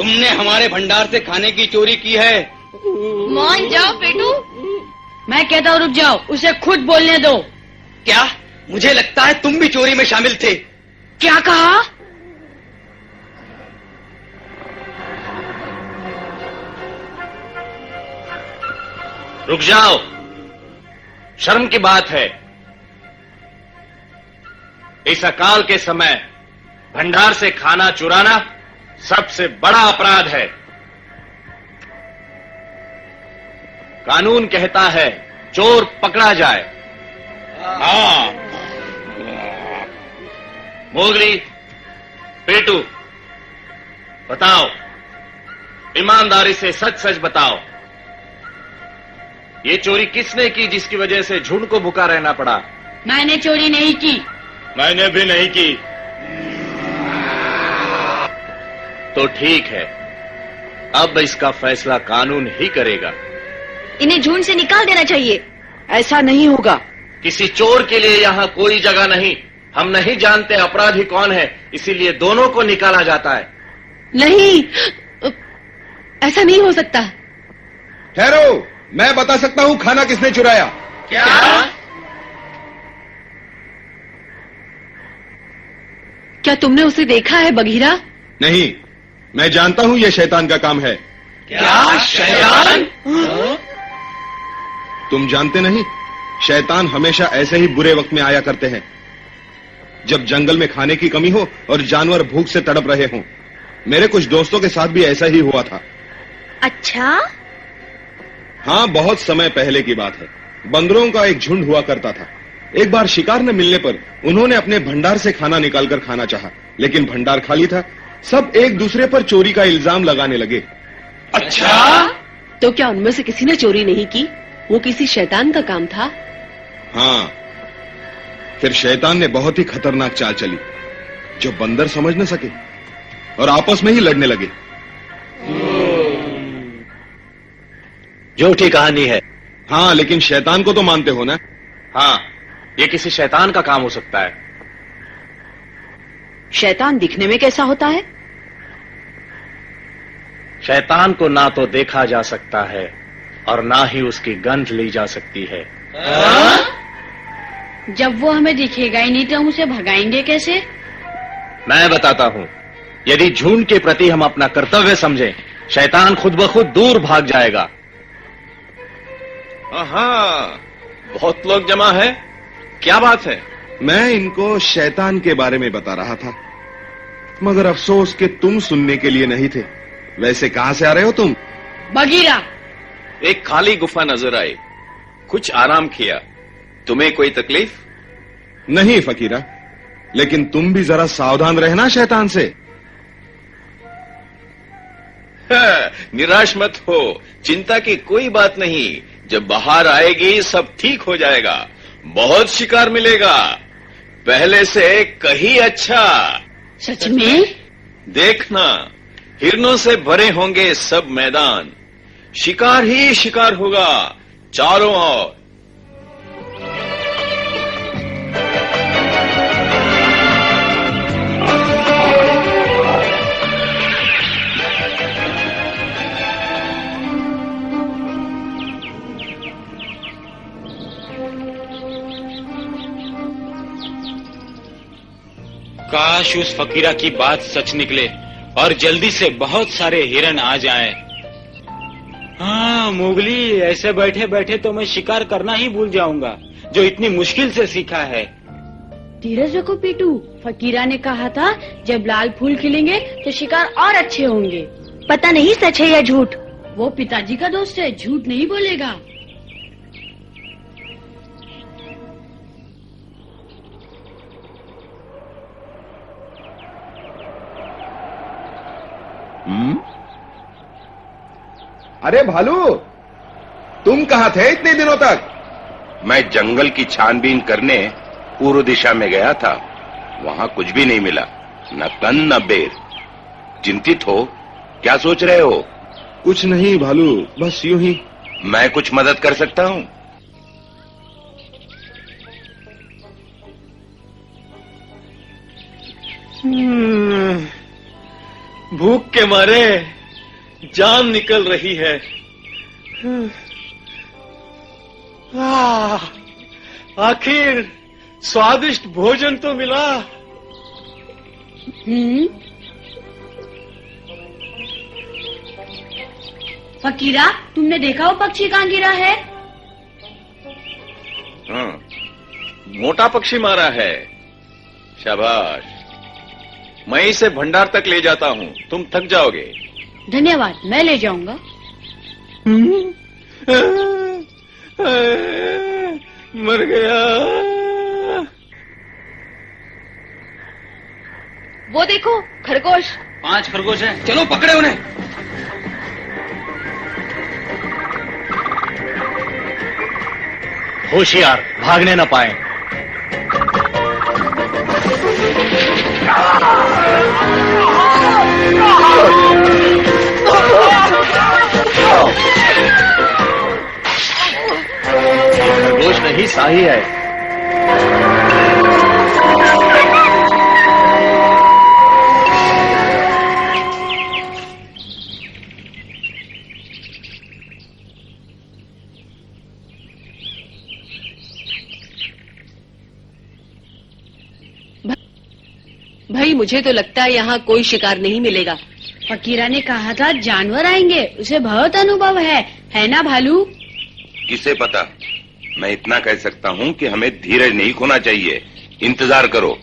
तुमने हमारे भंडार से खाने की चोरी की है। मान जाओ पेटू। मैं कहता हूँ रुक जाओ, उसे खुद बोलने दो। क्या? मुझे लगता है तुम भी चोरी में शामिल थे। क्या कहा? रुक जाओ, शर्म की बात है। इस अकाल के समय भंडार से खाना चुराना सबसे बड़ा अपराध है। कानून कहता है चोर पकड़ा जाए। हाँ, मोगली, पेटू, बताओ, ईमानदारी से सच सच बताओ, ये चोरी किसने की जिसकी वजह से झुंड को भूखा रहना पड़ा? मैंने चोरी नहीं की। मैंने भी नहीं की। तो ठीक है, अब इसका फैसला कानून ही करेगा। इन्हें झुंड से निकाल देना चाहिए। ऐसा नहीं होगा। किसी चोर के लिए यहाँ कोई जगह नहीं। हम नहीं जानते अपराधी कौन है, इसीलिए दोनों को निकाला जाता है। नहीं, ऐसा नहीं हो सकता। ठहरो, मैं बता सकता हूं खाना किसने चुराया। क्या? क्या तुमने उसे देखा है बघीरा? नहीं, मैं जानता हूं यह शैतान का काम है। क्या शैतान? तुम जानते नहीं, शैतान हमेशा ऐसे ही बुरे वक्त में आया करते हैं, जब जंगल में खाने की कमी हो और जानवर भूख से तड़प रहे हों। मेरे कुछ दोस्तों के साथ भी ऐसा ही हुआ था। अच्छा? हाँ, बहुत समय पहले की बात है। बंदरों का एक झुंड हुआ करता था। एक बार शिकार न मिलने पर उन्होंने अपने भंडार से खाना निकालकर खाना चाहा, लेकिन भंडार खाली था। सब एक दूसरे पर चोरी का इल्जाम लगाने लगे। अच्छा? तो क्या उनमें से किसी ने चोरी नहीं की? वो किसी शैतान का काम था? हाँ, फिर शैतान ने बहुत ही खतरनाक चाल चली, जो बंदर समझ न सके और आपस में ही लड़ने लगे। झूठी कहानी है। हाँ, लेकिन शैतान को तो मानते हो ना? हाँ, ये किसी शैतान का काम हो सकता है। शैतान दिखने में कैसा होता है? शैतान को ना तो देखा जा सकता है और ना ही उसकी गंध ली जा सकती है। जब वो हमें दिखेगा ही नहीं तो हम उसे भगाएंगे कैसे? मैं बताता हूं, यदि झुंड के प्रति हम अपना कर्तव्य समझें, शैतान खुद ब खुद दूर भाग जाएगा। हाँ, बहुत लोग जमा है। क्या बात है? मैं इनको शैतान के बारे में बता रहा था, मगर अफसोस कि तुम सुनने के लिए नहीं थे। वैसे कहां से आ रहे हो तुम? बघीरा। एक खाली गुफा नजर आई, कुछ आराम किया। तुम्हें कोई तकलीफ? नहीं फकीरा, लेकिन तुम भी जरा सावधान रहना शैतान से। निराश मत हो, चिंता की कोई बात नहीं। जब बाहर आएगी सब ठीक हो जाएगा। बहुत शिकार मिलेगा, पहले से कहीं अच्छा। सच में? देखना, हिरणों से भरे होंगे सब मैदान। शिकार ही शिकार होगा चारों ओर। काश उस फकीरा की बात सच निकले और जल्दी से बहुत सारे हिरण आ जाएं। हाँ मोगली, ऐसे बैठे बैठे तो मैं शिकार करना ही भूल जाऊंगा, जो इतनी मुश्किल से सीखा है। धीरज रखो पीटू, फकीरा ने कहा था जब लाल फूल खिलेंगे तो शिकार और अच्छे होंगे। पता नहीं सच है या झूठ। वो पिताजी का दोस्त है, झूठ नहीं बोलेगा। अरे भालू, तुम कहाँ थे इतने दिनों तक? मैं जंगल की छानबीन करने पूर्व दिशा में गया था। वहां कुछ भी नहीं मिला, न कन न बेर। चिंतित हो? क्या सोच रहे हो? कुछ नहीं भालू, बस यूं ही। मैं कुछ मदद कर सकता हूं? भूख के मारे जान निकल रही है। आखिर स्वादिष्ट भोजन तो मिला। फकीरा, तुमने देखा वो पक्षी कहाँ गिरा है? हाँ, मोटा पक्षी मारा है। शाबाश, मैं इसे भंडार तक ले जाता हूँ, तुम थक जाओगे। धन्यवाद, मैं ले जाऊंगा। मर गया। वो देखो, खरगोश। 5 खरगोश हैं, चलो पकड़े उन्हें। होशियार, भागने न पाए। खरगोश नहीं, शाही है। भाई, मुझे तो लगता है यहाँ कोई शिकार नहीं मिलेगा। फकीरा ने कहा था जानवर आएंगे, उसे बहुत अनुभव है ना भालू? किसे पता, मैं इतना कह सकता हूँ कि हमें धीरज नहीं खोना चाहिए। इंतजार करो।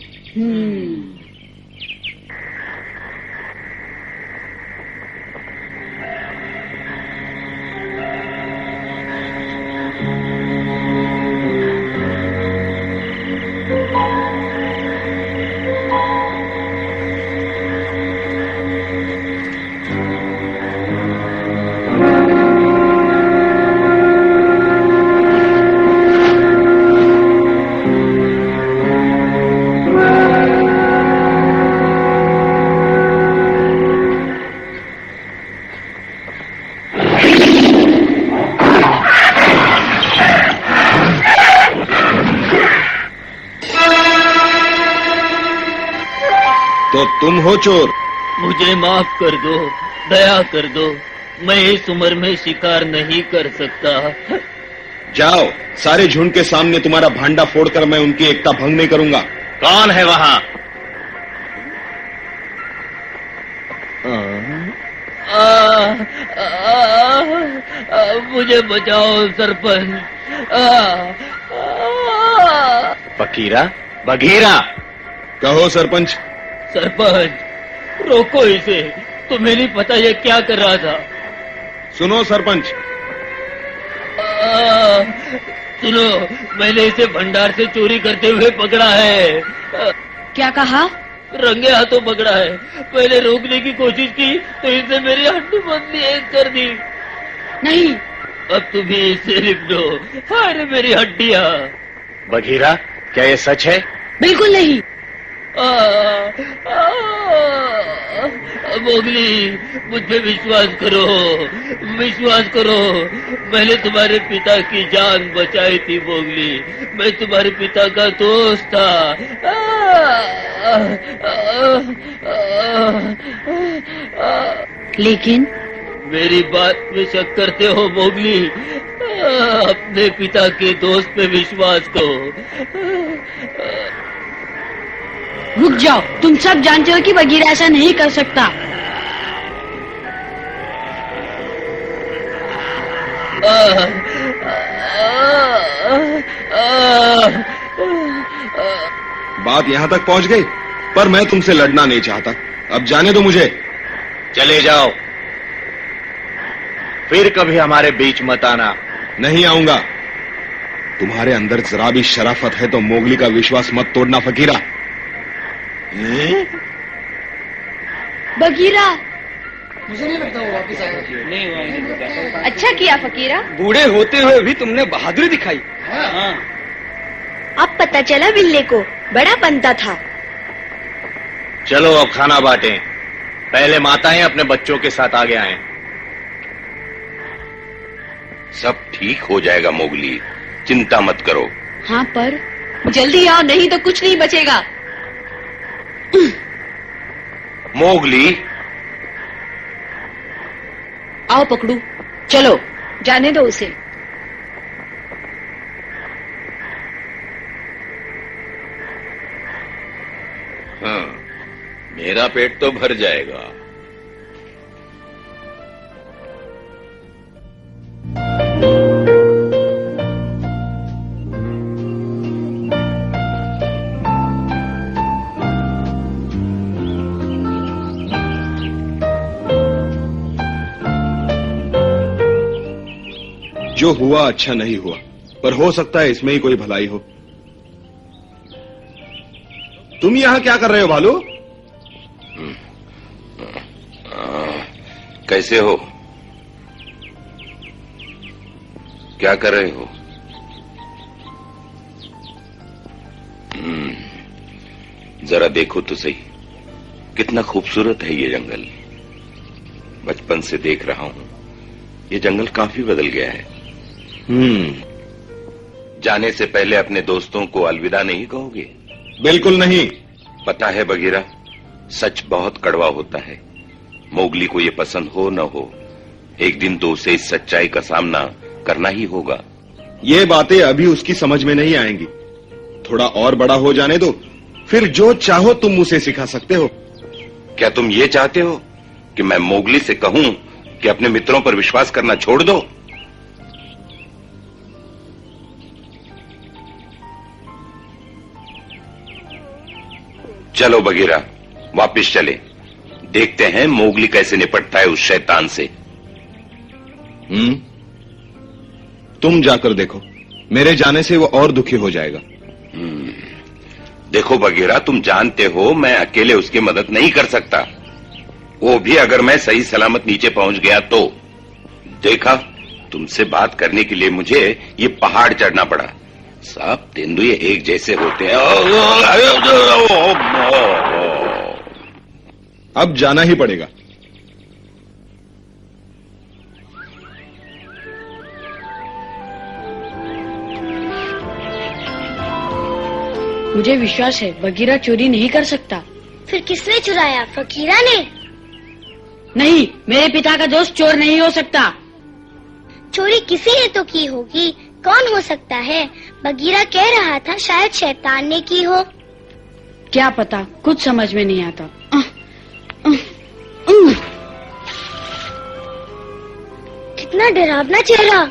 तो तुम हो चोर? मुझे माफ कर दो, दया कर दो। मैं इस उम्र में शिकार नहीं कर सकता। जाओ, सारे झुंड के सामने तुम्हारा भांडा फोड़कर मैं उनकी एकता भंग नहीं करूंगा। कौन है वहां? मुझे बचाओ सरपंच। फकीरा, बघीरा। कहो सरपंच। सरपंच, रोको इसे। तुम्हें नहीं पता ये क्या कर रहा था? सुनो सरपंच। सुनो, मैंने इसे भंडार से चोरी करते हुए पकड़ा है। क्या कहा? रंगे हाथों पकड़ा है। मैंने रोकने की कोशिश की तो इसने मेरी हड्डी बंदी कर दी। नहीं। अब तुम ही इसे निपटो। अरे मेरी हड्डियां। बघीरा, क्या ये सच है? बिल्कुल नहीं। मोगली, मुझ पे विश्वास करो, विश्वास करो। मैंने तुम्हारे पिता की जान बचाई थी मोगली। मैं तुम्हारे पिता का दोस्त था। लेकिन मेरी बात में शक करते हो मोगली? अपने पिता के दोस्त पे विश्वास करो। रुक जाओ, तुम सब जानते हो कि बघीरा ऐसा नहीं कर सकता। बात यहाँ तक पहुँच गई, पर मैं तुमसे लड़ना नहीं चाहता। अब जाने दो मुझे। चले जाओ, फिर कभी हमारे बीच मत आना। नहीं आऊंगा। तुम्हारे अंदर जरा भी शराफत है तो मोगली का विश्वास मत तोड़ना फकीरा। बघीरा, मुझे नहीं लगता वो वापस आएगा। अच्छा किया फकीरा। बूढ़े होते हुए भी तुमने बहादुरी दिखाई। अब पता चला बिल्ले को, बड़ा बनता था। चलो अब खाना बांटें। पहले माताएं अपने बच्चों के साथ आगे आएं। सब ठीक हो जाएगा मोगली, चिंता मत करो। हाँ, पर जल्दी आओ, नहीं तो कुछ नहीं बचेगा। मोगली, आओ पकड़ू, चलो। जाने दो उसे। हाँ, मेरा पेट तो भर जाएगा। जो हुआ अच्छा नहीं हुआ, पर हो सकता है इसमें ही कोई भलाई हो। तुम यहां क्या कर रहे हो भालू? कैसे हो? क्या कर रहे हो? जरा देखो तो सही, कितना खूबसूरत है ये जंगल। बचपन से देख रहा हूं, ये जंगल काफी बदल गया है। जाने से पहले अपने दोस्तों को अलविदा नहीं कहोगे? बिल्कुल नहीं। पता है बगीरा, सच बहुत कड़वा होता है। मोगली को ये पसंद हो न हो, एक दिन तो उसे इस सच्चाई का सामना करना ही होगा। ये बातें अभी उसकी समझ में नहीं आएंगी। थोड़ा और बड़ा हो जाने दो, फिर जो चाहो तुम उसे सिखा सकते हो। क्या तुम ये चाहते हो कि मैं मोगली से कहूं कि अपने मित्रों पर विश्वास करना छोड़ दो? चलो बगीरा, वापिस चले। देखते हैं मोगली कैसे निपटता है उस शैतान से। तुम जाकर देखो, मेरे जाने से वो और दुखी हो जाएगा। देखो बगीरा, तुम जानते हो मैं अकेले उसकी मदद नहीं कर सकता, वो भी अगर मैं सही सलामत नीचे पहुंच गया तो। देखा, तुमसे बात करने के लिए मुझे ये पहाड़ चढ़ना पड़ा। सब तेंदुए एक जैसे होते हैं। अब जाना ही पड़ेगा। मुझे विश्वास है बगीरा चोरी नहीं कर सकता। फिर किसने चुराया? फकीरा ने? नहीं, मेरे पिता का दोस्त चोर नहीं हो सकता। चोरी किसी ने तो की होगी, कौन हो सकता है? बगीरा कह रहा था शायद शैतान ने की हो। क्या पता, कुछ समझ में नहीं आता। कितना डरावना चेहरा।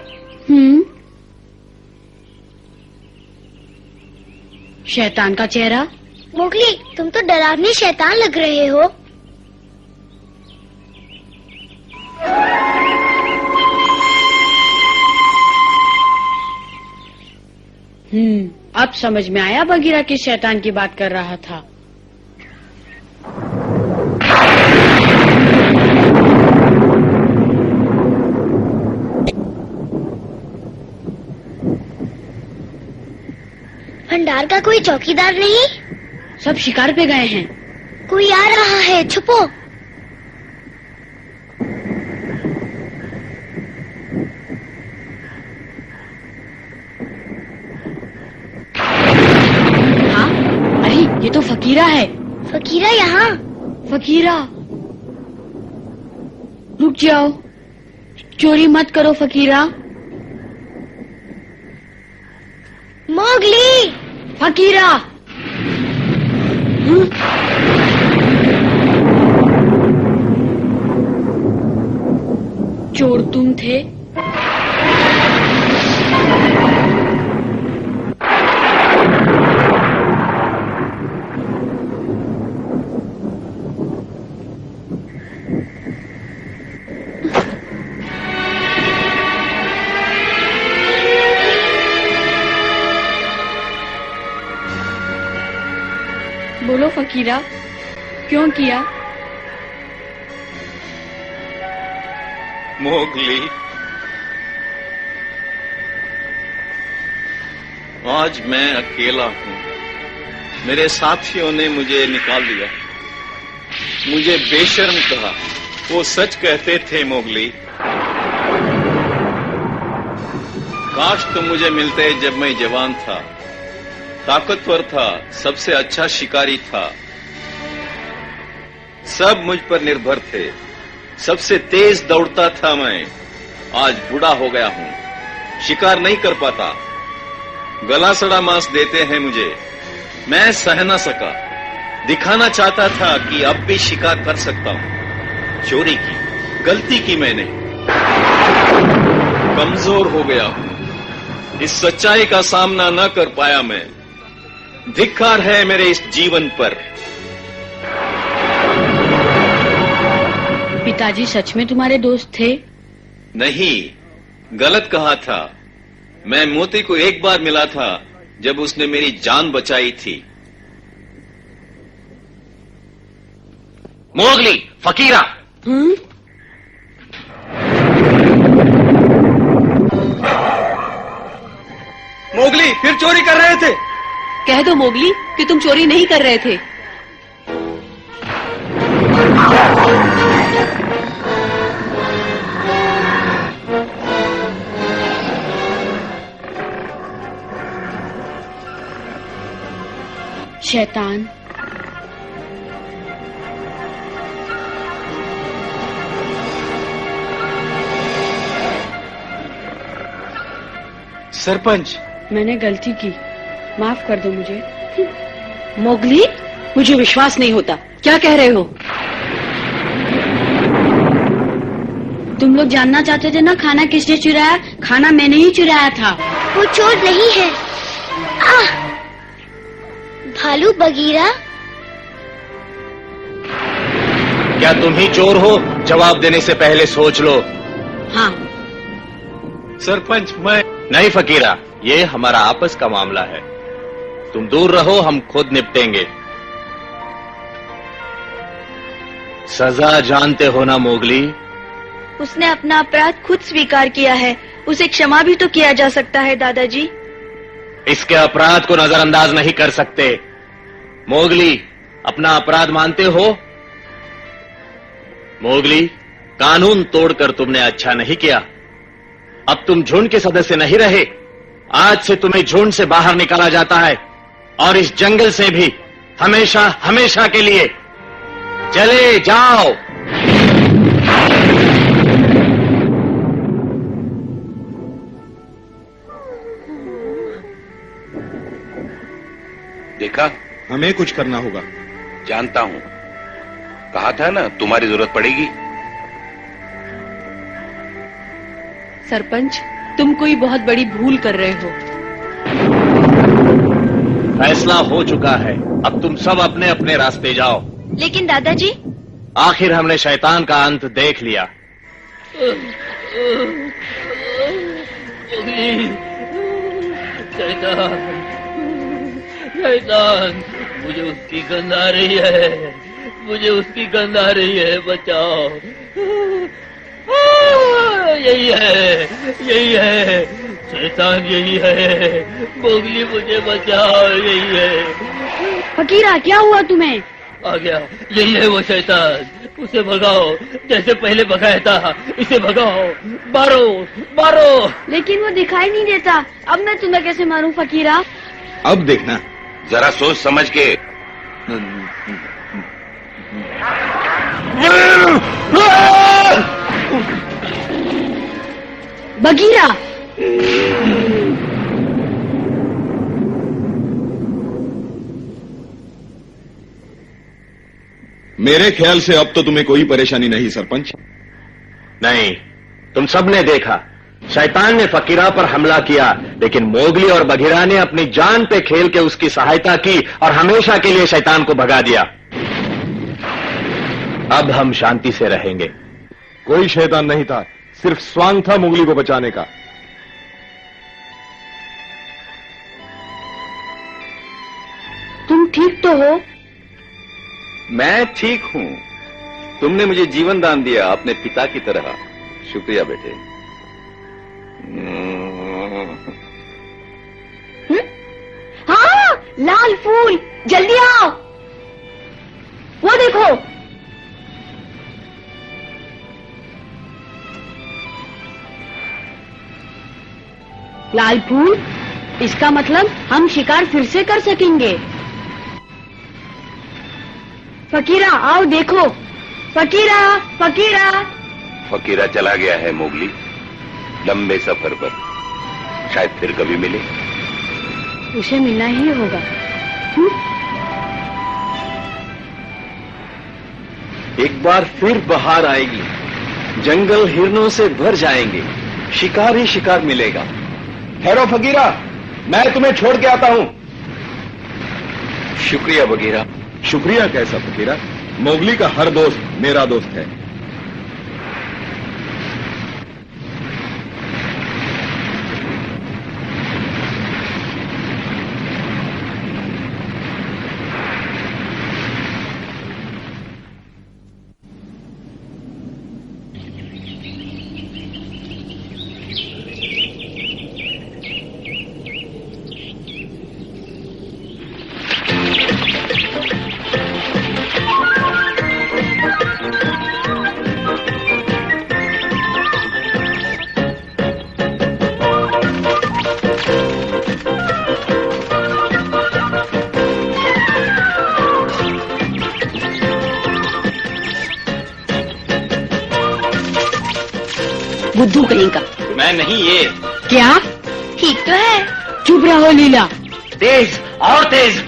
शैतान का चेहरा? मोगली, तुम तो डरावनी शैतान लग रहे हो। अब समझ में आया बगीरा किस शैतान की बात कर रहा था। भंडार का कोई चौकीदार नहीं? सब शिकार पे गए हैं। कोई आ रहा है, छुपो। हाँ, अरे ये तो फकीरा है। फकीरा यहाँ? फकीरा, रुक जाओ, चोरी मत करो फकीरा। मोगली! फकीरा! चोर तुम थे? बोलो फकीरा, क्यों किया? मोगली, आज मैं अकेला हूं। मेरे साथियों ने मुझे निकाल दिया, मुझे बेशर्म कहा। वो सच कहते थे मोगली। काश तुम मुझे मिलते जब मैं जवान था, ताकतवर था, सबसे अच्छा शिकारी था। सब मुझ पर निर्भर थे, सबसे तेज दौड़ता था मैं। आज बूढ़ा हो गया हूं, शिकार नहीं कर पाता। गला सड़ा मांस देते हैं मुझे, मैं सह न सका। दिखाना चाहता था कि अब भी शिकार कर सकता हूं। चोरी की, गलती की मैंने, कमजोर हो गया हूं। इस सच्चाई का सामना न कर पाया मैं। धिक्कार है मेरे इस जीवन पर। पिताजी सच में तुम्हारे दोस्त थे? नहीं, गलत कहा था। मैं मोती को एक बार मिला था जब उसने मेरी जान बचाई थी। मोगली, फकीरा। मोगली फिर चोरी कर रहे थे। कह दो मोगली कि तुम चोरी नहीं कर रहे थे। शैतान। सरपंच, मैंने गलती की, माफ कर दो मुझे। मोगली, मुझे विश्वास नहीं होता। क्या कह रहे हो? तुम लोग जानना चाहते थे ना खाना किसने चुराया? खाना मैंने ही चुराया था। वो चोर नहीं है। आह! भालू बगीरा। क्या तुम ही चोर हो? जवाब देने से पहले सोच लो। हाँ। सरपंच, मैं नहीं फकीरा, ये हमारा आपस का मामला है। तुम दूर रहो, हम खुद निपटेंगे। सजा जानते हो ना मोगली? उसने अपना अपराध खुद स्वीकार किया है, उसे क्षमा भी तो किया जा सकता है दादाजी। इसके अपराध को नजरअंदाज नहीं कर सकते। मोगली, अपना अपराध मानते हो? मोगली, कानून तोड़कर तुमने अच्छा नहीं किया। अब तुम झुंड के सदस्य नहीं रहे। आज से तुम्हें झुंड से बाहर निकाला जाता है और इस जंगल से भी हमेशा हमेशा के लिए। चले जाओ। देखा, हमें कुछ करना होगा। जानता हूं, कहा था ना तुम्हारी जरूरत पड़ेगी। सरपंच, तुम कोई बहुत बड़ी भूल कर रहे हो। फैसला हो चुका है, अब तुम सब अपने अपने रास्ते जाओ। लेकिन दादाजी, आखिर हमने शैतान का अंत देख लिया। शैतान, शैतान, मुझे उसकी गंध आ रही है, मुझे उसकी गंध आ रही है, बचाओ। यही है, यही है, शैतान यही है, मोगली मुझे बचाओ, यही है। फकीरा, क्या हुआ तुम्हें? आ गया, यही है वो शैतान, उसे भगाओ, जैसे पहले भगाया था, इसे भगाओ, मारो, मारो। लेकिन वो दिखाई नहीं देता, अब मैं तुम्हें कैसे मारूं फकीरा? अब देखना, जरा सोच समझ के। बगीरा, मेरे ख्याल से अब तो तुम्हें कोई परेशानी नहीं सरपंच। नहीं, तुम सबने देखा, शैतान ने फकीरा पर हमला किया, लेकिन मोगली और बघीरा ने अपनी जान पे खेल के उसकी सहायता की और हमेशा के लिए शैतान को भगा दिया। अब हम शांति से रहेंगे। कोई शैतान नहीं था, सिर्फ स्वांग था मोगली को बचाने का। तुम ठीक तो हो? मैं ठीक हूं। तुमने मुझे जीवन दान दिया अपने पिता की तरह। शुक्रिया बेटे। हाँ, लाल फूल, जल्दी आओ। वो देखो। लाल फूल, इसका मतलब हम शिकार फिर से कर सकेंगे। फकीरा, आओ देखो। फकीरा, फकीरा। फकीरा चला गया है मोगली, लंबे सफर पर। शायद फिर कभी मिले। उसे मिलना ही होगा। एक बार फिर बहार आएगी, जंगल हिरणों से भर जाएंगे, शिकार ही शिकार मिलेगा। ठहरो फकीरा, मैं तुम्हें छोड़ के आता हूं। शुक्रिया बगीरा। शुक्रिया कैसा फकीरा, मोगली का हर दोस्त मेरा दोस्त है। बुद्धू कहीं का। मैं नहीं, ये क्या? ठीक तो है। चुप रहो लीला। तेज और तेज।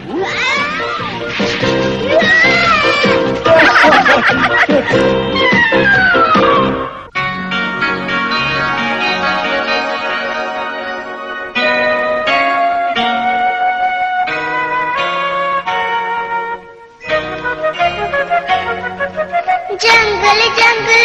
जंगल जंगल